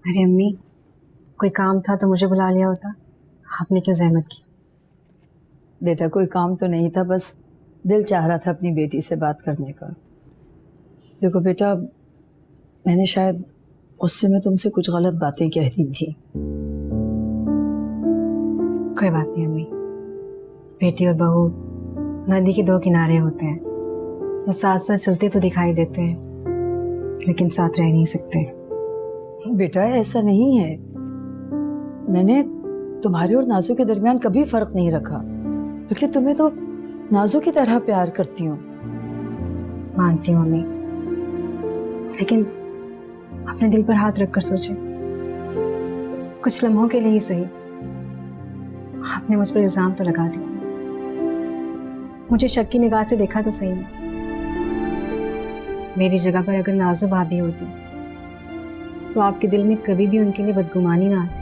अरे अम्मी, कोई काम था तो मुझे बुला लिया होता, आपने क्यों जहमत की? बेटा कोई काम तो नहीं था, बस दिल चाह रहा था अपनी बेटी से बात करने का। देखो बेटा, मैंने शायद गुस्से में तुमसे कुछ गलत बातें कह दी थी। कोई बात नहीं अम्मी, बेटी और बहू नदी के दो किनारे होते हैं, जो साथ साथ चलते तो दिखाई देते हैं लेकिन साथ रह नहीं सकते। बेटा ऐसा नहीं है, मैंने तुम्हारे और नाजू के दरमियान कभी फर्क नहीं रखा, क्योंकि तुम्हें तो नाजू की तरह प्यार करती हूँ। मानती हूँ अम्मी, लेकिन अपने दिल पर हाथ रखकर सोचे, कुछ लम्हों के लिए ही सही आपने मुझ पर इल्जाम तो लगा दिया। मुझे शक की निगाह से देखा तो सही नहीं। मेरी जगह पर अगर नाजू भाभी होती तो आपके दिल में कभी भी उनके लिए बदगुमानी ना आती।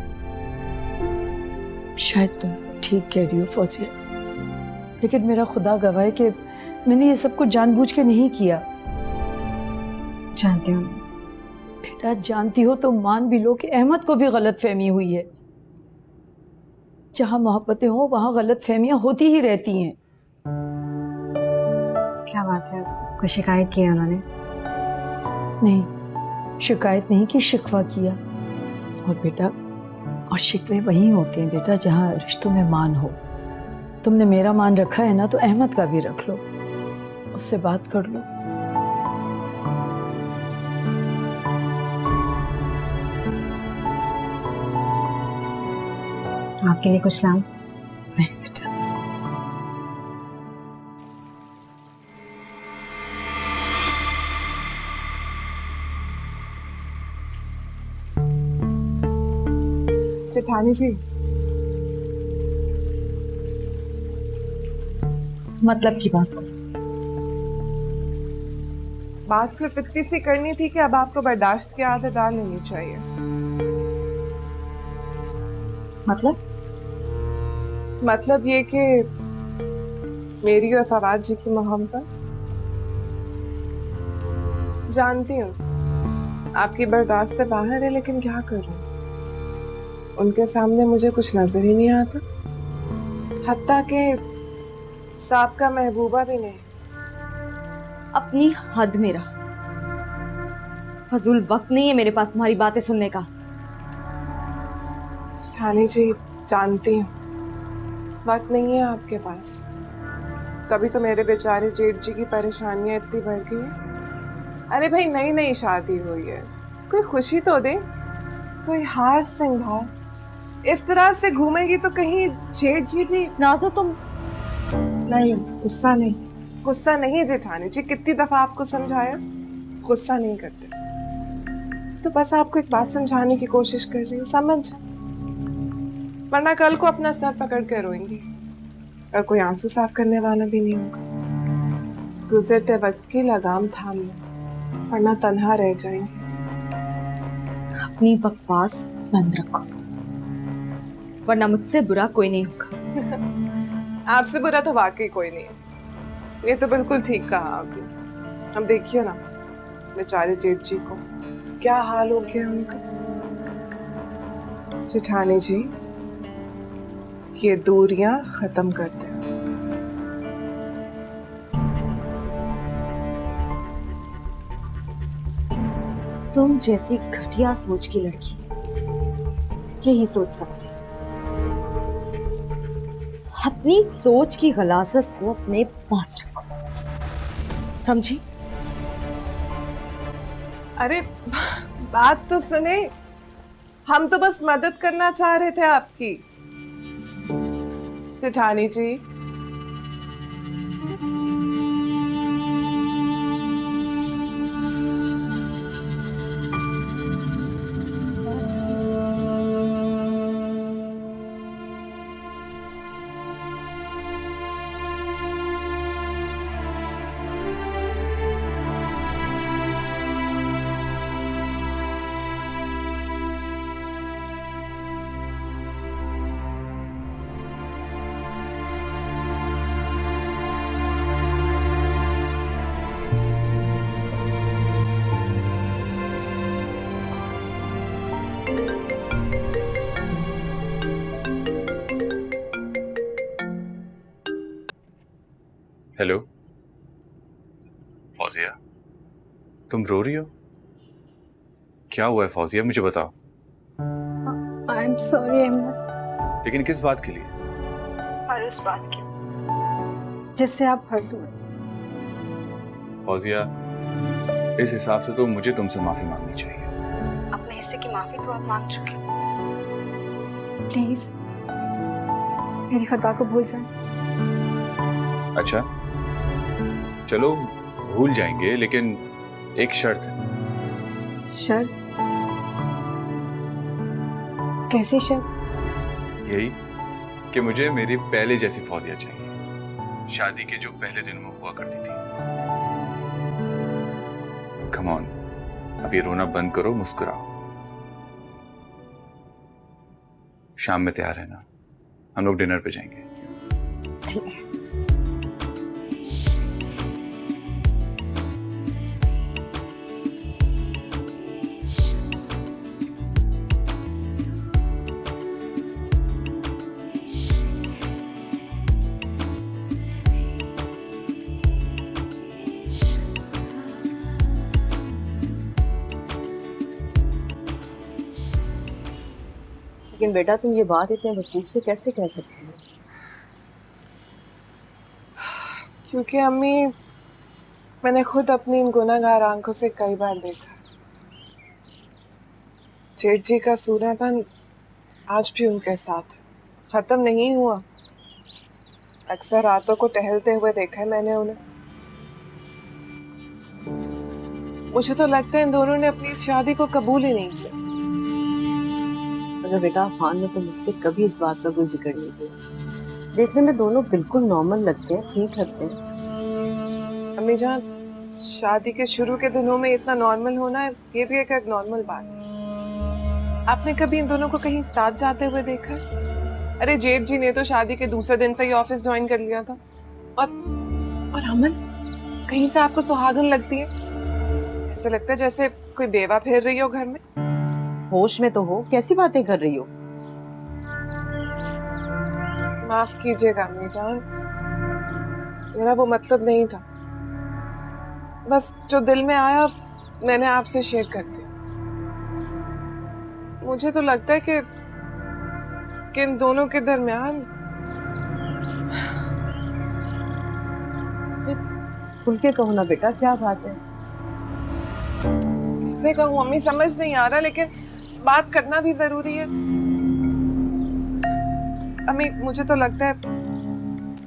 शायद तुम ठीक कह रही हो फौजिया, लेकिन मेरा खुदा गवाह है कि मैंने ये सब कुछ जानबूझ के नहीं किया। जानती हूँ बेटा जानती हो तो मान भी लो कि अहमद को भी गलत फहमी हुई है। जहां मोहब्बतें हो वहां गलत फहमियां होती ही रहती हैं। क्या बात है, कोई शिकायत की है उन्होंने? नहीं, शिकायत नहीं की, शिकवा किया। और बेटा, और शिकवे वही होते हैं बेटा जहां रिश्तों में मान हो। तुमने मेरा मान रखा है ना, तो अहमद का भी रख लो, उससे बात कर लो। आपके लिए कुछ लाऊं? नहीं बेटा। जेठानी जी, मतलब की बात करो। बात सिर्फ इतनी सी करनी थी कि अब आपको बर्दाश्त की आदत डाल लेनी चाहिए। मतलब ये कि मेरी और फवाद जी की मोहब्बत, जानती हूँ आपकी बर्दाश्त से बाहर है, लेकिन क्या करूँ, उनके सामने मुझे कुछ नजर ही नहीं आता। हत्ता के साबका महबूबा भी नहीं। अपनी हद में रह, फजूल वक्त नहीं है मेरे पास तुम्हारी बातें सुनने का। जेठानी जी, जानती हूँ वक्त नहीं है आपके पास, तभी तो मेरे बेचारे जेठ जी की परेशानियां इतनी बढ़ गई है। अरे भाई, नई नई शादी हुई है, कोई खुशी तो दे, कोई हार सिंगार। इस तरह से घूमेगी तो कहीं जेठ जी भी। नाज़ो तुम। नहीं, गुस्सा नहीं, गुस्सा नहीं जेठानी जी, कितनी दफा आपको समझाया, गुस्सा नहीं करते। तो बस आपको एक बात समझाने की कोशिश कर रही हूँ, समझ, वरना कल को अपना सर पकड़ कर रोएंगी और कोई आंसू साफ करने वाला भी नहीं होगा। गुजरते वक्त की लगाम थाम लो, वरना तन्हा रह जाएंगे। अपनी बकवास बंद रखो, वरना मुझसे बुरा कोई नहीं होगा। आपसे बुरा तो वाकई कोई नहीं है, ये तो बिल्कुल ठीक कहा आपने। अब देखिए ना, बेचारे जेठ जी को क्या हाल हो गया उनका। जेठानी जी, ये दूरियां खत्म करते हैं। तुम जैसी घटिया सोच की लड़की यही सोच सकती है। अपनी सोच की गलाजत को अपने पास रखो, समझी? अरे बात तो सुने, हम तो बस मदद करना चाह रहे थे आपकी। जेठानी जी, फौजिया, तुम रो रही हो? क्या हुआ है फौजिया, मुझे बताओ। I am sorry Ahmad. लेकिन किस बात के लिए? और उस बात की जिससे आप हर्ट हुए। फौजिया, इस हिसाब से तो मुझे तुमसे माफी मांगनी चाहिए। अपने हिस्से की माफी तो आप मांग चुके। प्लीज मेरी खता को भूल जाएं। अच्छा चलो भूल जाएंगे, लेकिन एक शर्त है। शर्त? कैसी शर्त? यही कि मुझे मेरी पहले जैसी फौजिया चाहिए, शादी के जो पहले दिन में हुआ करती थी। कम ऑन, अब ये रोना बंद करो, मुस्कुराओ। शाम में तैयार है ना? हम लोग डिनर पे जाएंगे। ठीक है। लेकिन बेटा तुम ये बात इतने वसूख से कैसे कह सकती हो? क्योंकि अम्मी, मैंने खुद अपनी इन गुनाहगार आंखों से कई बार देखा। जेठ जी का सूनापन आज भी उनके साथ है, खत्म नहीं हुआ। अक्सर रातों को टहलते हुए देखा है मैंने उन्हें। मुझे तो लगता है इन दोनों ने अपनी इस शादी को कबूल ही नहीं किया। मगर बेटा अफान ने तो मुझसे कभी इस बात का कोई जिक्र नहीं किया। देखने में दोनों बिल्कुल नॉर्मल लगते हैं, ठीक लगते हैं। अम्मी जान, शादी के शुरू के दिनों में इतना नॉर्मल होना है, ये भी एक नॉर्मल बात है। आपने कभी इन दोनों को कहीं साथ जाते हुए देखा है? अरे जेठ जी ने तो शादी के दूसरे दिन से ही ऑफिस ज्वाइन कर लिया था। और अमन, कहीं से आपको सुहागन लगती है? ऐसा लगता है जैसे कोई बेवा फिर रही हो घर में। होश में तो हो, कैसी बातें कर रही हो? माफ कीजिएगा अम्मी जान, मेरा वो मतलब नहीं था। बस जो दिल में आया मैंने आपसे शेयर कर दिया। मुझे तो लगता है कि इन दोनों के दरमियान खुल के कहो ना बेटा, क्या बात है? कैसे कहूँ अम्मी, समझ नहीं आ रहा, लेकिन बात करना भी जरूरी है। अम्मी मुझे तो लगता है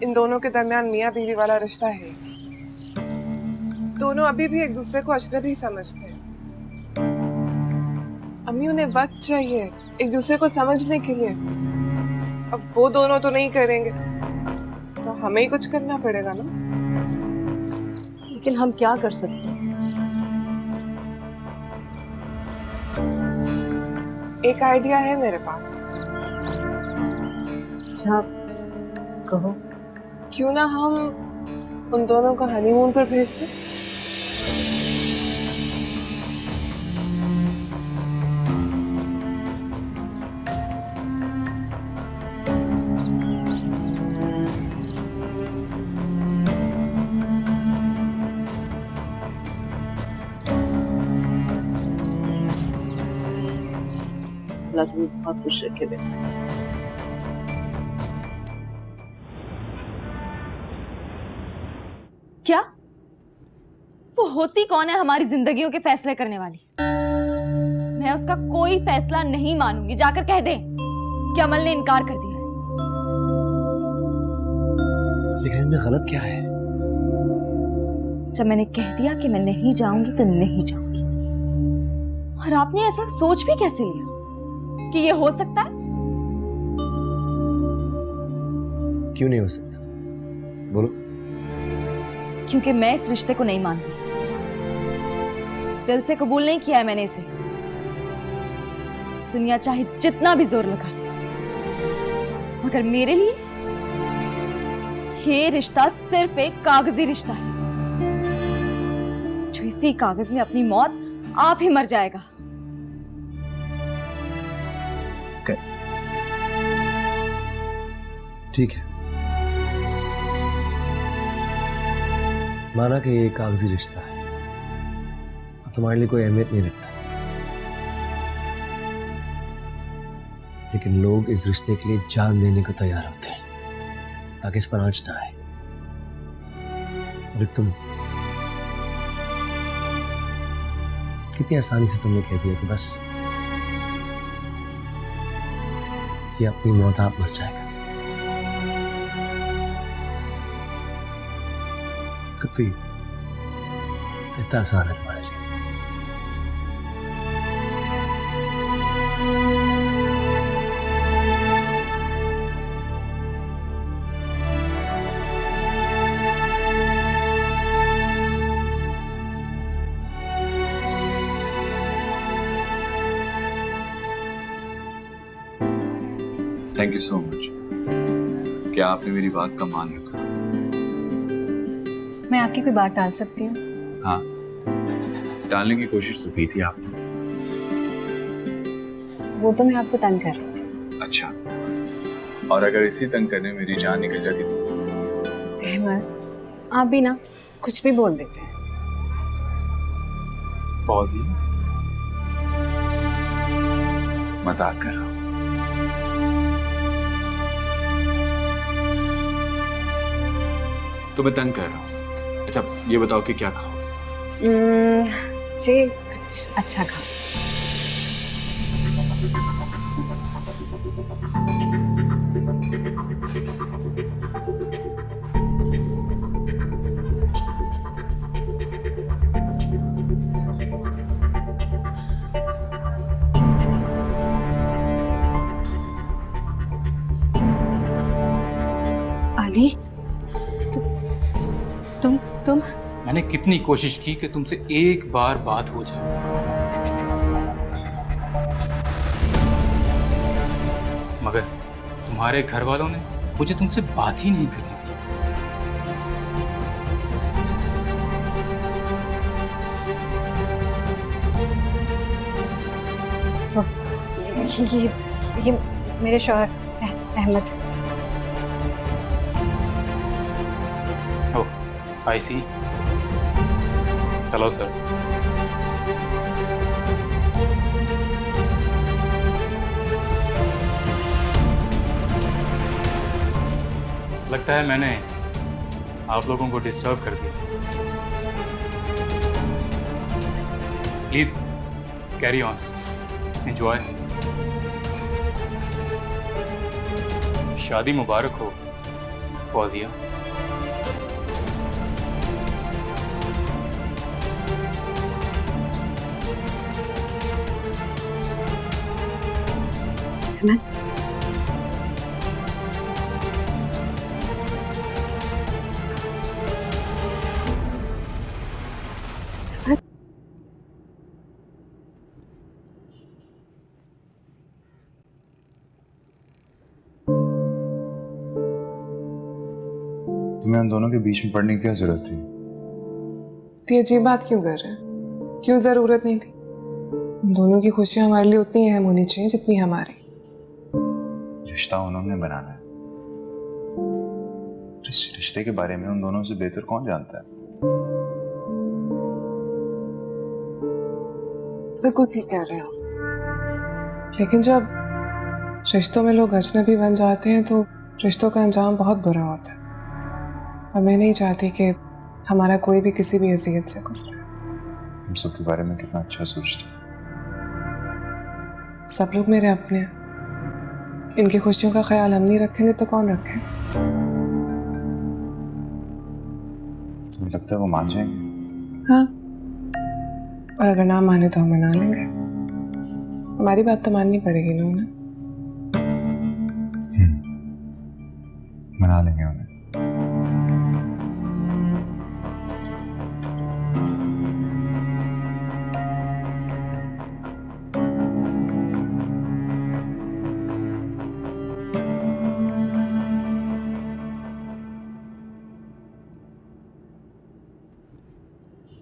इन दोनों के दरमियान मियाँ बीवी वाला रिश्ता है। दोनों अभी भी एक दूसरे को अजनबी समझते हैं। अम्मी उन्हें वक्त चाहिए एक दूसरे को समझने के लिए। अब वो दोनों तो नहीं करेंगे तो हमें ही कुछ करना पड़ेगा ना। लेकिन हम क्या कर सकते हैं? एक आइडिया है मेरे पास। अच्छा कहो। क्यों ना हम उन दोनों को हनीमून पर भेज दें? अल्लाह तुम्हें बहुत खुश रखे बेटा। क्या वो होती कौन है हमारी जिंदगियों के फैसले करने वाली? मैं उसका कोई फैसला नहीं मानूंगी। जाकर कह दे कि अमल ने इनकार कर दिया है। लेकिन इसमें गलत क्या है? जब मैंने कह दिया कि मैं नहीं जाऊंगी तो नहीं जाऊंगी। और आपने ऐसा सोच भी कैसे लिया कि ये हो सकता है? क्यों नहीं हो सकता? बोलो। क्योंकि मैं इस रिश्ते को नहीं मानती। दिल से कबूल नहीं किया है मैंने इसे। दुनिया चाहे जितना भी जोर लगा ले, मगर मेरे लिए ये रिश्ता सिर्फ एक कागजी रिश्ता है, जो इसी कागज में अपनी मौत आप ही मर जाएगा। ठीक है, माना कि ये कागजी रिश्ता है, तुम्हारे लिए कोई अहमियत नहीं रखता, लेकिन लोग इस रिश्ते के लिए जान देने को तैयार होते हैं ताकि इस पर आंच ना आए। और तुम कितनी आसानी से तुमने कह दिया कि बस ये अपनी मौत आप मर जाएगा। कभी इतना आसान है तुम्हारे लिए। Thank you so much. क्या आपने मेरी बात का मान रखा? मैं आपकी कोई बात टाल सकती हूँ? हाँ, टालने की कोशिश तो की थी आपने। वो तो मैं आपको तंग कर रही थी। अच्छा, और अगर इसी तंग करने में मेरी जान निकल जाती तो? अहमद, आप भी ना कुछ भी बोल देते हैं। फौजी, मजाक कर रहा हूँ। तो मैं तंग कर रहा हूँ। अच्छा, ये बताओ कि क्या खाओ? जी कुछ अच्छा खा। अली, तुम मैंने कितनी कोशिश की कि तुमसे एक बार बात हो जाए, मगर तुम्हारे घर वालों ने मुझे तुमसे बात ही नहीं करनी थी। ये मेरे शौहर अहमद। आई सी। चलो सर। लगता है मैंने आप लोगों को डिस्टर्ब कर दिया। Please carry on, enjoy. शादी मुबारक हो फौजिया। अहमद, तुम्हें उन दोनों के बीच में पड़ने की क्या जरूरत थी? तो ये अजीब बात क्यों कर रहे हैं? क्यों जरूरत नहीं थी? दोनों की खुशियां हमारे लिए उतनी अहम होनी चाहिए जितनी हमारी। रिश्ता उन्होंने बनाना है। इस रिश्ते के बारे में उन दोनों से बेहतर कौन जानता है? बिल्कुल ठीक कह रहे हो, लेकिन जब रिश्तों में लोग अजनबी बन जाते हैं तो रिश्तों का अंजाम बहुत बुरा होता है। और मैं नहीं चाहती कि हमारा कोई भी किसी भी अज़ियत से गुजरे। तुम सबके बारे में कितना अच्छा सोचती हो। सब लोग मेरे अपने हैं। इनकी खुशियों का ख्याल हम नहीं रखेंगे तो कौन रखे? तुम्हें लगता है वो मान जाएंगे? हाँ, और अगर ना माने तो हम मना लेंगे। हमारी बात तो माननी पड़ेगी ना उन्हें। मना लेंगे उन्हें।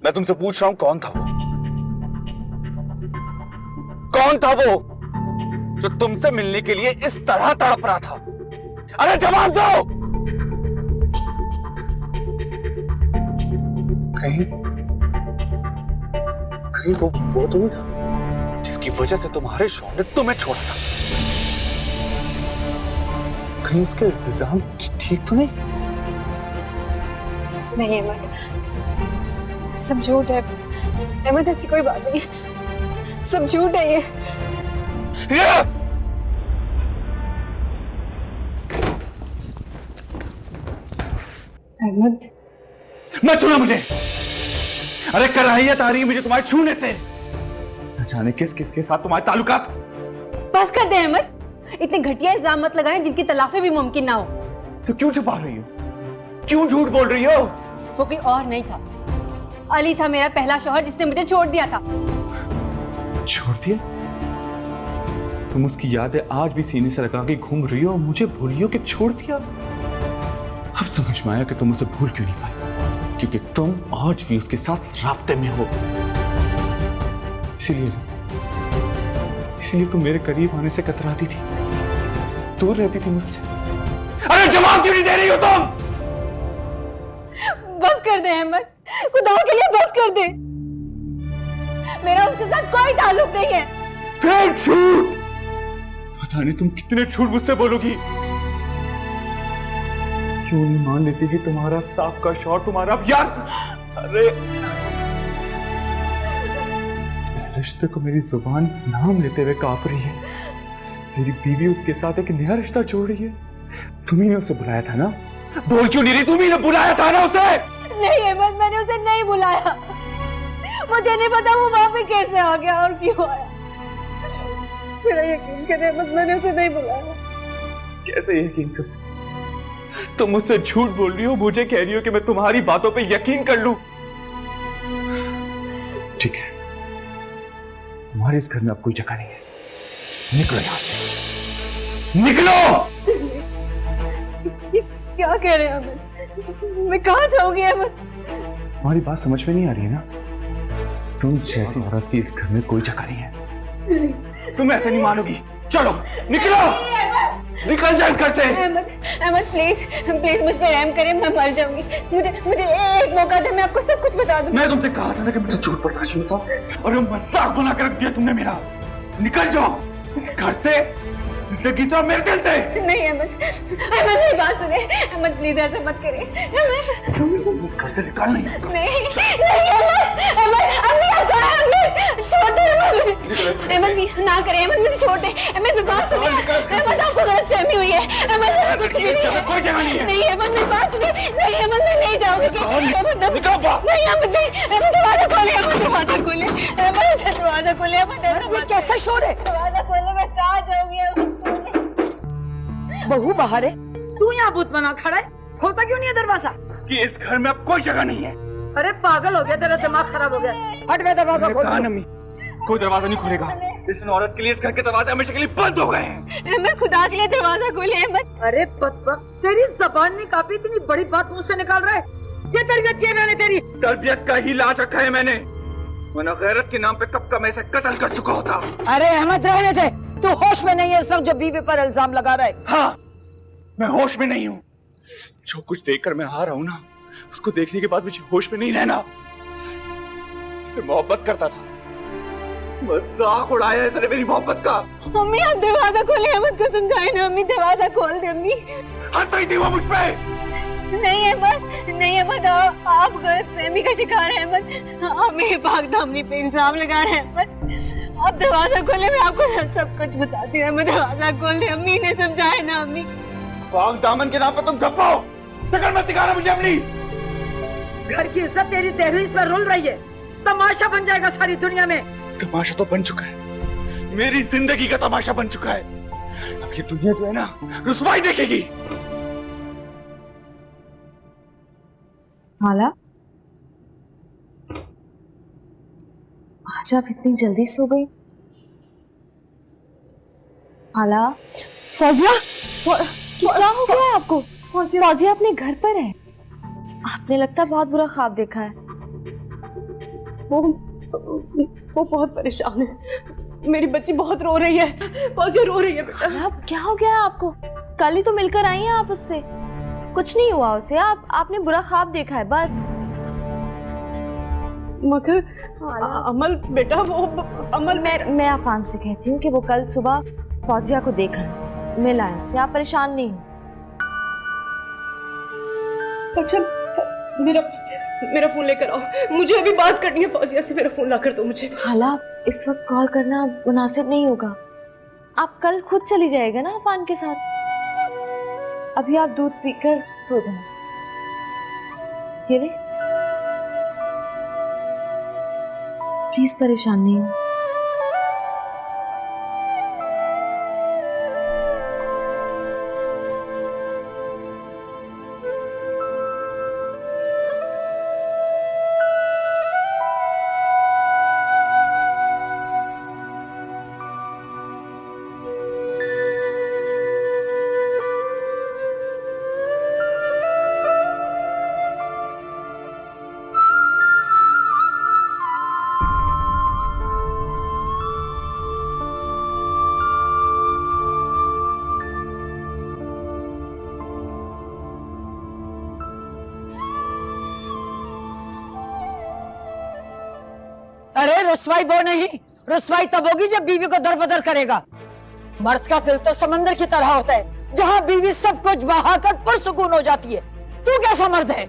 मैं तुमसे पूछ रहा हूं, कौन था वो? कौन था वो जो तुमसे मिलने के लिए इस तरह तड़प रहा था? अरे जवाब दो! कहीं वो तो नहीं था जिसकी वजह से तुम्हारे शौहर ने तुम्हें छोड़ा था? कहीं उसके इल्जाम ठीक तो नहीं? नहीं अहमद, सब झूठ है अहमद, ऐसी कोई बात नहीं है, सब झूठ है ये। अहमद मत छूना मुझे। अरे कराहियत आ रही है मुझे तुम्हारे छूने से। न जाने किस किस के साथ तुम्हारे ताल्लुकात। बस कर दे अहमद, इतने घटिया इल्जाम मत लगाएं जिनकी तलाफी भी मुमकिन ना हो। तो क्यों छुपा रही हो? क्यों झूठ बोल रही हो? वो कोई और नहीं था, अली था मेरा पहला शौहर जिसने मुझे छोड़ दिया था। छोड़ दिया? तुम उसकी यादें आज भी सीने से लगा के घूम रही हो और मुझे भूल रही हो कि छोड़ दिया? अब समझ में आया कि तुम उसे भूल क्यों नहीं पाई, क्योंकि तुम आज भी उसके साथ राब्ते में हो। इसीलिए तुम मेरे करीब आने से कतराती थी, दूर रहती थी मुझसे। अरे जवाब क्यों नहीं दे रही हो तुम? बस कर दे अहमद, खुदा के लिए बस कर दे, मेरा उसके साथ कोई ताल्लुक नहीं है। फिर झूठ? पता नहीं तुम कितने झूठ मुझसे बोलोगी। क्यों नहीं मान लेती कि तुम्हारा साफ का शौहर तुम्हारा यार? अरे इस रिश्ते को मेरी जुबान नाम लेते हुए कांप रही है। तेरी बीवी उसके साथ एक नया रिश्ता जोड़ रही है। तुम्ही ने उसे बुलाया था ना? बोल क्यों नहीं रही? तुम्ही ने बुलाया था ना उसे? नहीं अहमद, मैंने उसे नहीं बुलाया, मुझे नहीं पता वो वहां पे कैसे आ गया और क्यों आया। मेरा यकीन करे अहमद, मैंने उसे नहीं बुलाया। कैसे यकीन करूं? तुम मुझसे झूठ बोल रही हो, मुझे कह रही हो कि मैं तुम्हारी बातों पे यकीन कर लूं। ठीक है, तुम्हारे इस घर में अब कोई जगह नहीं है, निकलो यहां से, निकलो। क्या कह रहे हैं अहमद? मैं कहाँ जाऊंगी अहमद? तुम्हारी बात समझ में नहीं आ रही है ना? तुम जैसी औरत की इस घर में कोई जगह नहीं है। तुम ऐसे नहीं मानोगी। चलो निकलो, निकल जाओ इस घर से। अहमद प्लीज प्लीज मुझ पे रहम करें, मैं मर जाऊंगी। मुझे एक मौका दे, मैं आपको सब कुछ बता दूं। मैं तुमसे कहा था ना कि मुझे झूठ बर्दाश्त नहीं होता, और मजाक बना कर रख दिया तुमने मेरा। निकल जाओ इस घर से, जिंदगी से, मेरे दिल से। नहीं अहमद मेरी बात सुने, अहमद प्लीज ऐसे मत करें। अहमद इस घर से निकल नहीं। नहीं अहमद अम्मी आपको छोड़ दे अहमद, ना करें अहमद, मुझे छोड़ दे अहमद, मेरी बात सुने। अहमद आपको गलतफहमी हुई है अहमद, कुछ भी नहीं है, कोई जगह नहीं है। नहीं अहमद मेरी बात सुने। नहीं अहमद मैं नहीं जाऊंगी। अहमद नहीं अहमद नहीं, अहमद दरवाजा खोले, अहमद दरवाजा खोले, अहमद दरवाजा खोले, अहमद कैसा शोर है? दरवाजा खोले, मैं कहाँ जाऊंगी? बहू बाहर है, तू यहाँ भूत बना खड़ा है, खोलता क्यों नहीं है दरवाजा? उसकी इस घर में अब कोई जगह नहीं है। अरे पागल हो गया, तेरा दिमाग खराब हो गया। हट, मैं दरवाजा खोल। अम्मी कोई दरवाजा नहीं खुलेगा। इस औरत के लिए इस घर के दरवाजे हमेशा के लिए बंद हो गए हैं। अहमद खुदा के लिए दरवाजा खोले अहमद। अरे बदबख्त, तेरी जबान में काफी इतनी बड़ी बात मुंह से निकाल रहा है। ये तरबियत की है मैंने तेरी? तरबियत का ही लाज रखा है मैंने, वरना गैरत के नाम पे कब का मैं इसे कत्ल कर चुका होता। अरे अहमद रहने दे, तू होश में नहीं है इस वक्त जो बीवी पर इल्जाम लगा रहा है। हाँ, मैं होश में नहीं हूँ। जो कुछ देखकर मैं आ रहा हूँ ना, उसको देखने के बाद मुझे होश में नहीं रहना। इससे मोहब्बत करता था, मजाक उड़ाया इसने मेरी मोहब्बत का। मम्मी आप दरवाजा खोले, अहमद को समझाए ना। अम्मी दरवाजा खोल दे अम्मी। हंस रही थी वो मुझ पे। नहीं अहमद, नहीं अहमद, आप गलतफहमी का शिकार हैं अहमद। आप मेरे पाक दामनी पे इल्जाम लगा रहे हैं अहमद। आप दरवाजा खोले, मैं आपको सब कुछ बताती हूँ। मैं दरवाजा खोल दे, अम्मी ने समझाए ना। अम्मी पाक दामन के नाम पे तुम धप्पो, शक्ल मत दिखाना मुझे अपनी। घर की इज्जत तेरी तहरीर पर रुल रही है, तमाशा बन जाएगा सारी दुनिया में। तमाशा तो बन चुका है, मेरी जिंदगी का तमाशा बन चुका है। अब ये दुनिया जो है ना, रुसवाई देखेगी। हाला, आज आप इतनी जल्दी सो गई? हाला, फौजिया, क्या हो गया है आपको? फौजिया अपने घर पर है, आपने लगता बहुत बुरा ख्वाब देखा है। वो बहुत परेशान है, मेरी बच्ची बहुत रो रही है। फौजिया रो रही है बेटा। अब क्या हो गया है आपको? कल ही तो मिलकर आई हैं आप उससे। कुछ नहीं हुआ उसे, आपने बुरा ख्वाब देखा है बस। मगर अमल बेटा वो अमल मैं अफान से कहती हूँ कि वो कल सुबह फौजिया को देखा मिला है, से आप परेशान नहीं हो। अच्छा मेरा फोन लेकर आओ, मुझे अभी बात करनी है फौजिया से, मेरा फोन ला कर दो मुझे। खाला इस वक्त कॉल करना मुनासिब नहीं होगा, आप कल खुद चली जाएगा ना अफान के साथ। अभी आप दूध पीकर सो जाओ। ये ले, प्लीज परेशान नहीं हो। अरे रुसवाई वो नहीं, रुसवाई तब होगी जब बीवी को दर बदर करेगा। मर्द का दिल तो समंदर की तरह होता है, जहाँ बीवी सब कुछ बहाकर पुरसुकून हो जाती है। तू कैसा मर्द है,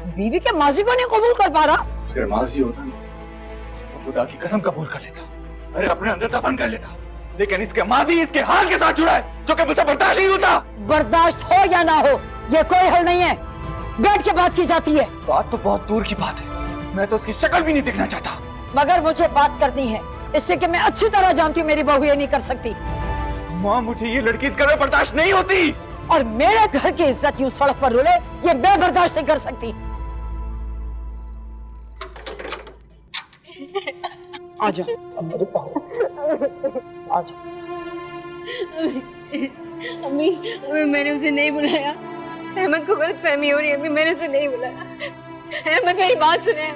बीवी के माजी को नहीं कबूल कर पा रहा? अगर माजी होता तो खुदा की कसम कबूल कर लेता, अरे अपने अंदर दफन कर लेता, लेकिन इसके माजी इसके हाल के साथ जुड़ा है जो कि मुझे बर्दाश्त नहीं होता। बर्दाश्त हो या ना हो, ये कोई हल नहीं है, बैठ के बात की जाती है। बात तो बहुत दूर की बात है, मैं तो उसकी शक्ल भी नहीं देखना चाहता। मगर मुझे बात करनी है, इससे कि मैं अच्छी तरह जानती हूँ मेरी बहू ये नहीं कर सकती। माँ मुझे ये लड़की इस घर में बर्दाश्त नहीं होती, और मेरे घर की इज्जत यूं सड़क पर रुले ये मैं बर्दाश्त नहीं कर सकती। आजा मेरी बहू, आजा। अम्मी अम्मी मैंने उसे नहीं बुलाया, अहमद को गलतफहमी हो रही है। अम्मी मैंने उसे नहीं बुलाया। अहमद मेरी बात सुने,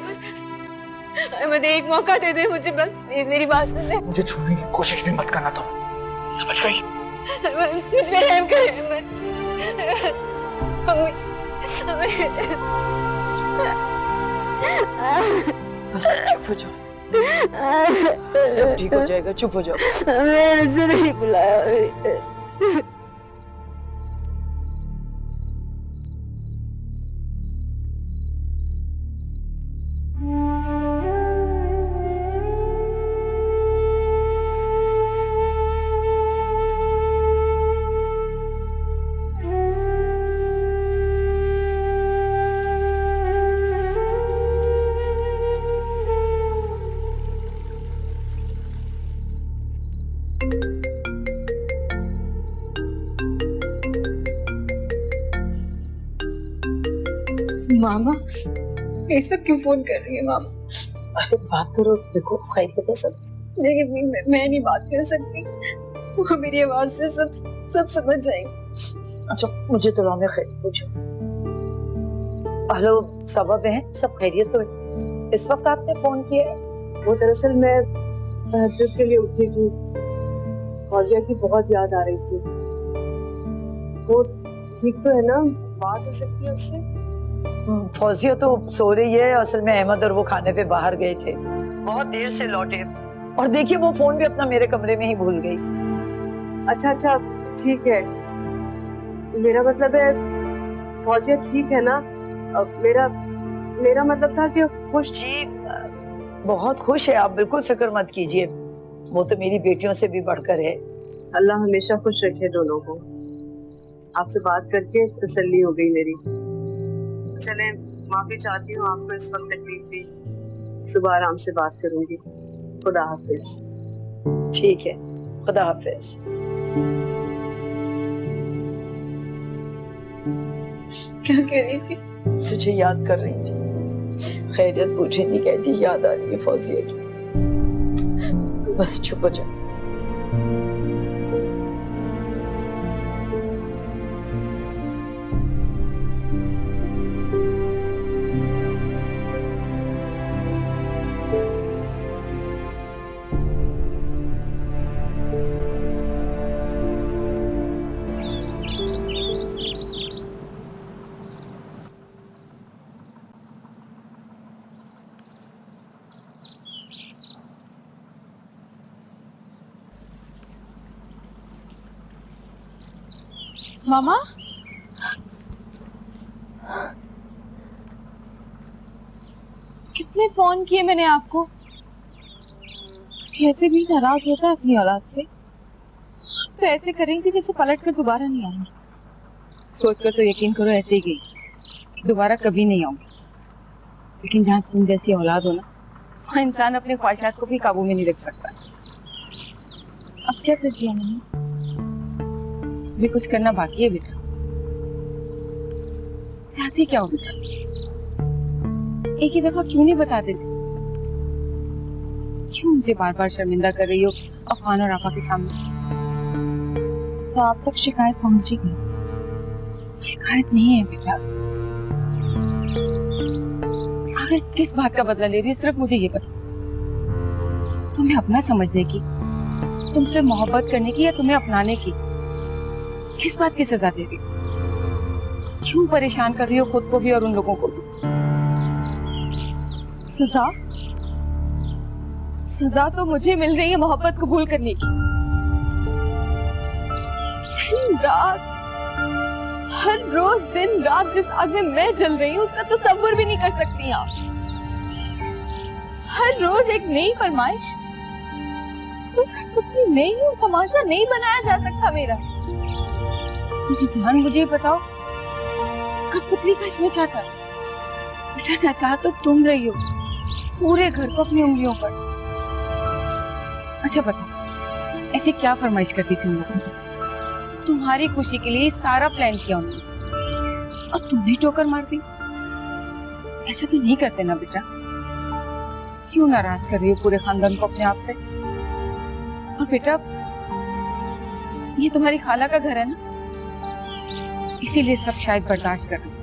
अहमद एक मौका दे दे मुझे, बस प्लीज मेरी बात सुन ले। मुझे छूने की कोशिश भी मत करना, तुम समझ गई? मुझ पे रहम कर अहमद। बस चुप हो जाओ, सब ठीक हो जाएगा, चुप हो जाओ। मैंने उसे नहीं बुलाया। मामा इस वक्त क्यों फोन कर रही है मामा? अरे बात करो, देखो खैरियत है सब। लेकिन मैं नहीं बात कर सकती, वो मेरी आवाज से सब समझ जाएंगे। अच्छा मुझे तो में खैर पूछो। हेलो सबब है, सब खैरियत तो है? इस वक्त आपने फोन किया है? वो दरअसल मैं तहज्जुद के लिए उठी थी, फौजिया की बहुत याद आ रही थी। वो ठीक तो है ना, बात हो सकती है उससे? फौजिया तो सो रही है, असल में अहमद और वो खाने पे बाहर गए थे, बहुत देर से लौटे, और देखिए वो फोन भी अपना मेरे कमरे में ही भूल गई। अच्छा ठीक है, मेरा मतलब है फौजिया ठीक है ना? मेरा मतलब था कि खुश। जी बहुत खुश है, आप बिल्कुल फिक्र मत कीजिए, वो तो मेरी बेटियों से भी बढ़कर है। अल्लाह हमेशा खुश रखे दोनों को। आपसे बात करके तसल्ली हो गई मेरी। चले माफी चाहती हूँ आपको इस वक्त तकलीफ दी, सुबह आराम से बात करूंगी। खुदा हाफिज। ठीक है, खुदा हाफिज। क्या कह रही थी? तुझे याद कर रही थी, खैरियत पूछी थी, कहती याद आ रही है फौजिया की। बस चुप हो जा। मामा कितने फोन किए मैंने आपको, कैसे भी नाराज होता है अपनी औलाद से, तो ऐसे करेंगे जैसे पलट कर दोबारा नहीं आएंगे। सोचकर तो यकीन करो ऐसे ही गई, दोबारा कभी नहीं आऊंगी। लेकिन जहाँ तुम जैसी औलाद हो ना, वहाँ इंसान अपने ख्वाहिशात को भी काबू में नहीं रख सकता। अब क्या कर दिया मैंने, भी कुछ करना बाकी है बेटा। चाहती क्या हो बेटा, एक ही दफा क्यों नहीं बता देती? क्यों मुझे बार बार शर्मिंदा कर रही हो अफान और आपा के सामने? तो आप तक शिकायत पहुंचेगी। शिकायत नहीं है बेटा, आखिर किस बात का बदला ले रही हो सिर्फ मुझे ये बता। तुम्हें अपना समझने की, तुमसे मोहब्बत करने की, या तुम्हें अपनाने की? किस बात की सजा दे रही हो? क्यों परेशान कर रही हो खुद को भी और उन लोगों को भी? सजा? सजा तो मुझे मिल रही है मोहब्बत कबूल करने की। दिन रात, हर रोज दिन रात जिस आग में मैं जल रही हूँ उसका तसव्वुर भी नहीं कर सकती आप। हर रोज एक नई फरमाइश, कुछ नई और तमाशा नहीं बनाया जा सकता मेरा। जान मुझे बताओ, कठपुतली का इसमें क्या कर? बेटा नचा तो तुम रही हो पूरे घर को अपनी उंगलियों पर। अच्छा बताओ, ऐसे क्या फरमाइश करती थी उन लोगों की? तुम्हारी खुशी के लिए सारा प्लान किया उन्होंने और तुमने ठोकर मार दी। ऐसा तो नहीं करते ना बेटा। क्यों नाराज कर रही हो पूरे खानदान को अपने आप से? और बेटा ये तुम्हारी खाला का घर है ना, इसीलिए सब शायद बर्दाश्त कर रहे।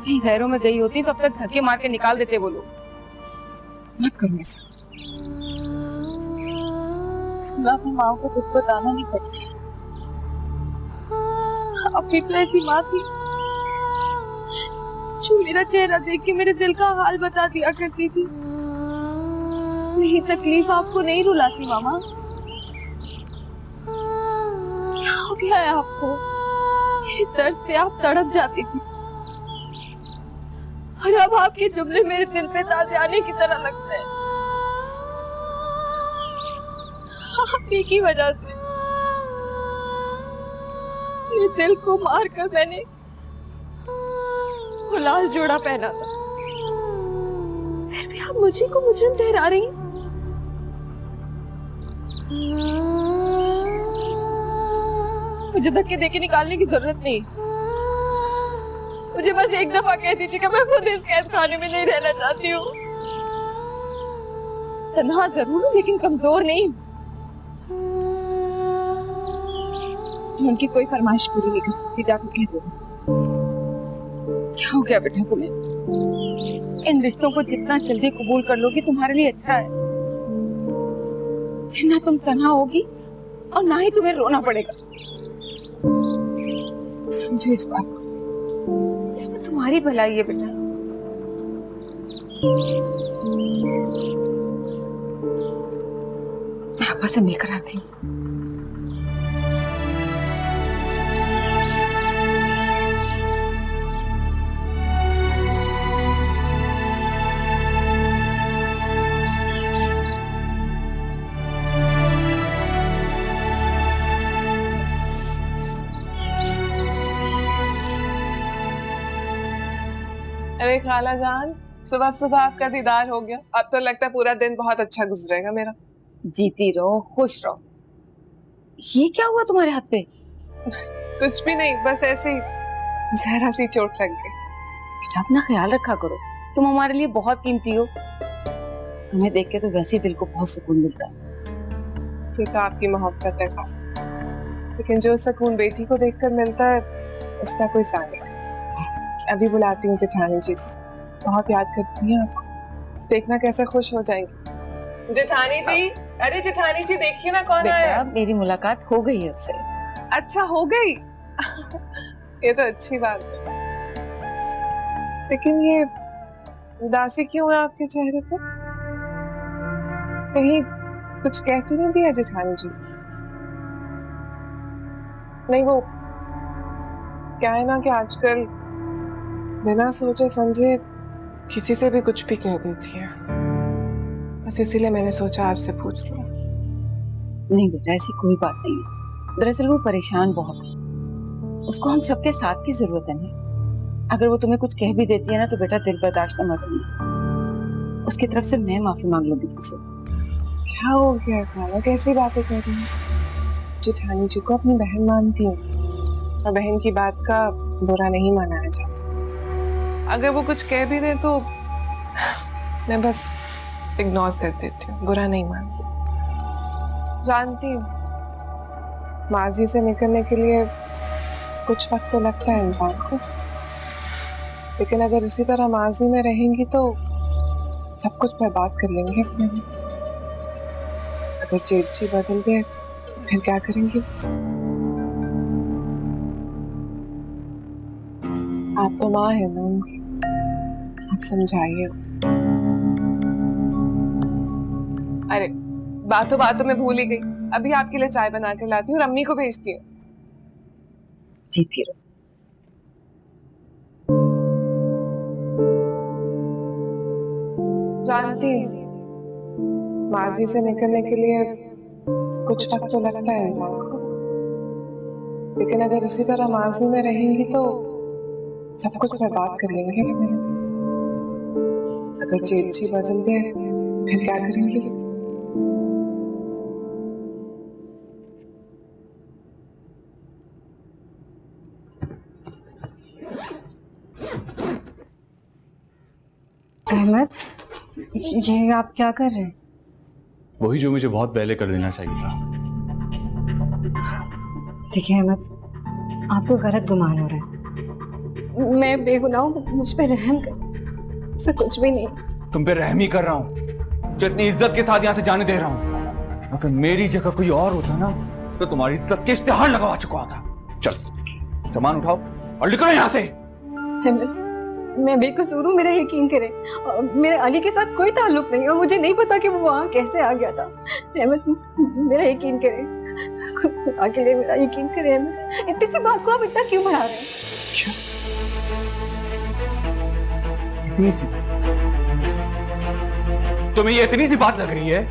कहीं घरों में गई होती तो अब तक धक्के मार के निकाल देते वो लोग। मत करो ऐसा। सुना भी माँ को कुछ बताना नहीं पड़ता। अब तो ऐसी माँ थी जो मेरा चेहरा देख के मेरे दिल का हाल बता दिया करती थी। मेरी तकलीफ आपको नहीं रुलाती मामा। क्या हो गया है आपको? मेरे दर्द पे आप तड़प जाती थी और अब आपके जुमले मेरे दिल पे ताज़ियाने की तरह लगते हैं। आप ही की वजह से मेरे दिल को मारकर मैंने वो लाल जोड़ा पहना था, फिर भी आप मुझे को मुजरिम ठहरा रही हैं। मुझे धक्के देके निकालने की जरूरत नहीं। मुझे बस एक दफा कह दीजिए कि मैं खुद इस कैद खाने में नहीं रहना चाहती हूँ। तन्हा जरूर हूँ लेकिन कमजोर नहीं। मैं उनकी कोई फरमाइश पूरी नहीं कर सकती, जाकर कह दो। क्या हो गया बेटा तुम्हें? इन रिश्तों को जितना जल्दी कबूल कर लोगी तुम्हारे लिए अच्छा है। फिर ना तुम तन्हा होगी और ना ही तुम्हें रोना पड़ेगा। समझो इस बात को, इसमें तुम्हारी भलाई है बेटा। मैं आपा से मिलकर आती हूँ। अरे खाला जान, सुबह सुबह आपका दीदार हो गया। अब तो लगता है पूरा दिन बहुत अच्छा गुजरेगा मेरा। जीती रहो, खुश रहो। ये क्या हुआ तुम्हारे हाथ पे? कुछ भी नहीं, बस ऐसे ही जरा सी चोट लग गई। बेटा अपना ख्याल रखा करो, तुम हमारे लिए बहुत कीमती हो। तुम्हें देख के तो वैसे ही दिल को बहुत सुकून मिलता है। ये तो आपकी मोहब्बत है खाला, लेकिन जो सुकून बेटी को देखकर मिलता है उसका कोई साथ नहीं। अभी बुलाती हूँ जेठानी जी को, बहुत याद करती हैं आपको। देखना कैसे खुश हो जाएंगी। जेठानी जी, अरे जेठानी जी देखिए ना कौन आया। मेरी मुलाकात हो गई है उससे। अच्छा हो गई? ये तो अच्छी बात है। लेकिन ये उदासी क्यों है आपके चेहरे पर? कहीं कुछ कहती नहीं दिया जेठानी जी? नहीं, वो क्या है ना कि आजकल बिना सोचे समझे किसी से भी कुछ भी कह देती है। बस इसीलिए मैंने सोचा आपसे पूछ लूं। नहीं बेटा, ऐसी कोई बात नहीं है। दरअसल वो परेशान बहुत है, उसको हम सबके साथ की जरूरत है ना। अगर वो तुम्हें कुछ कह भी देती है ना तो बेटा दिल बर्दाश्त मत होना, उसकी तरफ से मैं माफी मांग लूंगी तुमसे। क्या हो गया खाला, कैसी बातें कर रही हैं? जेठानी जी को अपनी बहन मानती हूँ और बहन की बात का बुरा नहीं माना जाता। अगर वो कुछ कह भी दे तो मैं बस इग्नोर कर देती हूँ, बुरा नहीं मानती। जानती हूँ माजी से निकलने के लिए कुछ वक्त तो लगता है इंसान को, लेकिन अगर इसी तरह माजी में रहेंगी तो सब कुछ बर्बाद कर लेंगे अपने लिए। अगर जेठ बदल गए फिर क्या करेंगी? आप तो माँ है ना उनकी, आप समझाइए। अरे बातों में भूल ही गई, अभी आपके लिए चाय बना के लाती हूँ और अम्मी को भेजती हूँ। जीती रहो। जानती हूँ माजी से निकलने के लिए कुछ वक्त तो लगता है इंसान को, लेकिन अगर इसी तरह माजी में रहेंगी तो सब कुछ बर्बाद कर लेंगे अपने लिए। अगर जेठ जी बदल गए फिर क्या करेंगी? अहमद, ये आप क्या कर रहे हैं? वही जो मुझे बहुत पहले कर देना चाहिए था। देखिए अहमद, आपको गलत गुमान हो रहा है। मैं बेगुनाह हूँ, मुझ पे रहम कर। ऐसा कुछ भी नहीं। तुम पे रहम ही कर रहा हूँ जो इतनी इज्जत के साथ यहाँ से जाने दे रहा हूँ। अगर मेरी जगह कोई और होता ना तो तुम्हारी इज्जत के इश्तिहार लगवा चुका होता। चल सामान उठाओ और निकलो यहाँ से। अहमद, मैं बेकसूर हूँ, मेरा यकीन करें। मेरे अली के साथ कोई ताल्लुक नहीं और मुझे नहीं पता कि वो वहाँ कैसे आ गया था। अहमद, मेरा यकीन करें, खुदा के लिए मेरा यकीन करें अहमद। इतनी सी बात को आप इतना क्यों बढ़ा रहे हैं? क्या? इतनी सी? तुम्हें ये इतनी सी बात लग रही है?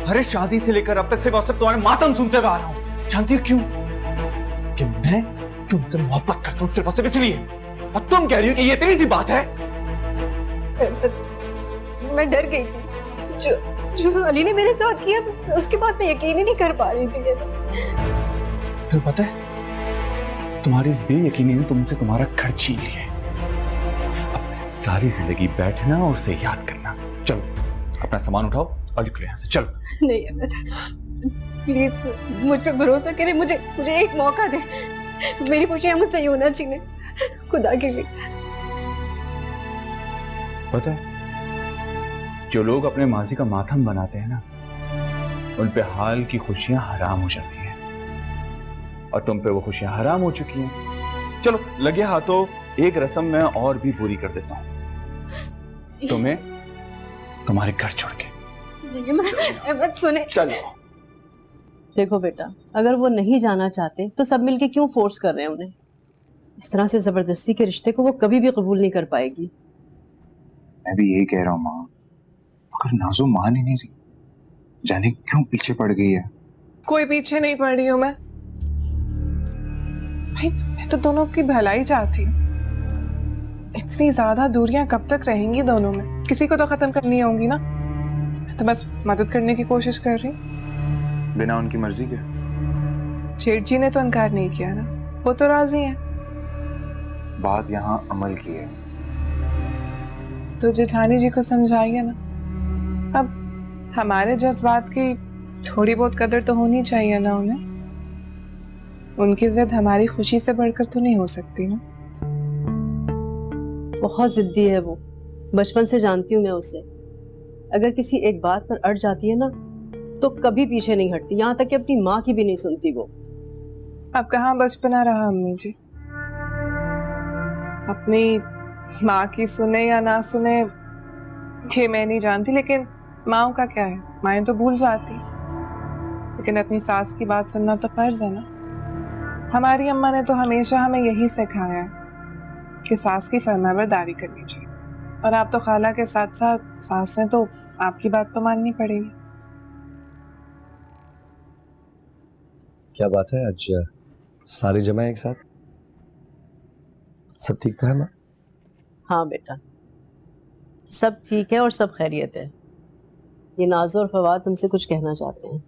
अरे शादी से लेकर अब तक से मैं तुम्हारे मातम सुनते हुए आ रहा हूँ। जानती हो क्यों? कि मैं तुमसे मोहब्बत करता हूँ सिर्फ और सिर्फ इसलिए, और तुम कह रही हो कि ये इतनी सी बात है। मैं डर गई थी जो अली ने मेरे साथ किया, उसके बाद मैं यकीन ही नहीं कर पा रही थी। तो पता है तुम्हारी इस बेयकीनी ने तुमसे तुम्हारा घर छीन लिया। अब सारी जिंदगी बैठना और उसे याद करना। चलो अपना सामान उठाओ और निकलो यहाँ से। चलो। नहीं अहमद, प्लीज मुझ पे भरोसा करें, मुझे एक मौका दे। मेरी खुशियां मुझसे यूं ना छीने, खुदा के लिए। पता है जो लोग अपने माजी का मातम बनाते हैं ना, उन पे हाल की खुशियां हराम हो जाती हैं, और तुम पे वो खुशियां हराम हो चुकी हैं। चलो लगे हाथों एक रस्म मैं और भी पूरी कर देता हूँ, तुम्हें तुम्हारे घर छोड़ के। अहमद सुने। चलो। देखो बेटा, अगर वो नहीं जाना चाहते तो सब मिलके क्यों फोर्स कर रहे हैं उन्हें? इस तरह से जबरदस्ती के रिश्ते को वो कभी भी कबूल नहीं कर पाएगी। मैं भी यही कह रहा हूँ माँ, मगर नाज़ो मान ही नहीं रही, जाने क्यों पीछे पड़ गई है। कोई पीछे नहीं पड़ रही हूँ मैं भाई, मैं तो दोनों की भलाई चाहती हूँ। इतनी ज्यादा दूरियां कब तक रहेंगी दोनों में? किसी को तो खत्म करनी होंगी ना। मैं तो बस मदद करने की कोशिश कर रही हूँ, बिना उनकी मर्जी के। जेठ जी ने तो इनकार नहीं किया ना, वो तो राजी हैं। बात यहाँ अमल की है। तो जेठानी जी को समझाइए ना। अब हमारे जज्बात की थोड़ी बहुत कदर तो होनी चाहिए ना उन्हें। उनकी जिद हमारी खुशी से बढ़कर तो नहीं हो सकती ना। बहुत जिद्दी है वो, बचपन से जानती हूँ मैं उसे। अगर किसी एक बात पर अड़ जाती है ना तो कभी पीछे नहीं हटती, यहाँ तक कि अपनी माँ की भी नहीं सुनती वो। अब कहाँ बचपना रहा अम्मी जी, अपनी माँ की सुने या ना सुने ये मैं नहीं जानती, लेकिन माँ का क्या है, माएँ तो भूल जाती, लेकिन अपनी सास की बात सुनना तो फर्ज है ना। हमारी अम्मा ने तो हमेशा हमें यही सिखाया है कि सास की फरमाबरदारी करनी चाहिए, और आप तो खाला के साथ साथ सास हैं, तो आपकी बात तो माननी पड़ेगी। क्या बात है, आज सारी जमा एक साथ? सब ठीक तो है माँ? हाँ बेटा, सब ठीक है और सब खैरियत है। ये नाज़ो और फवाद तुमसे कुछ कहना चाहते हैं।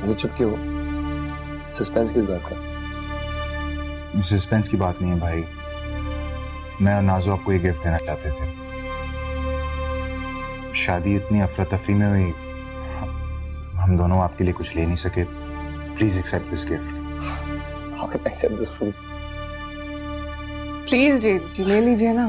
ऐसे चुप क्यों हो? सस्पेंस किस बात का? सस्पेंस की बात नहीं है भाई, मैं और नाजो आपको ये गिफ्ट देना चाहते थे। शादी इतनी अफरा तफरी में हुई, हम दोनों आपके लिए कुछ ले नहीं सके। Please accept this gift. How can I accept this food? Please जी ले लीजिए ना।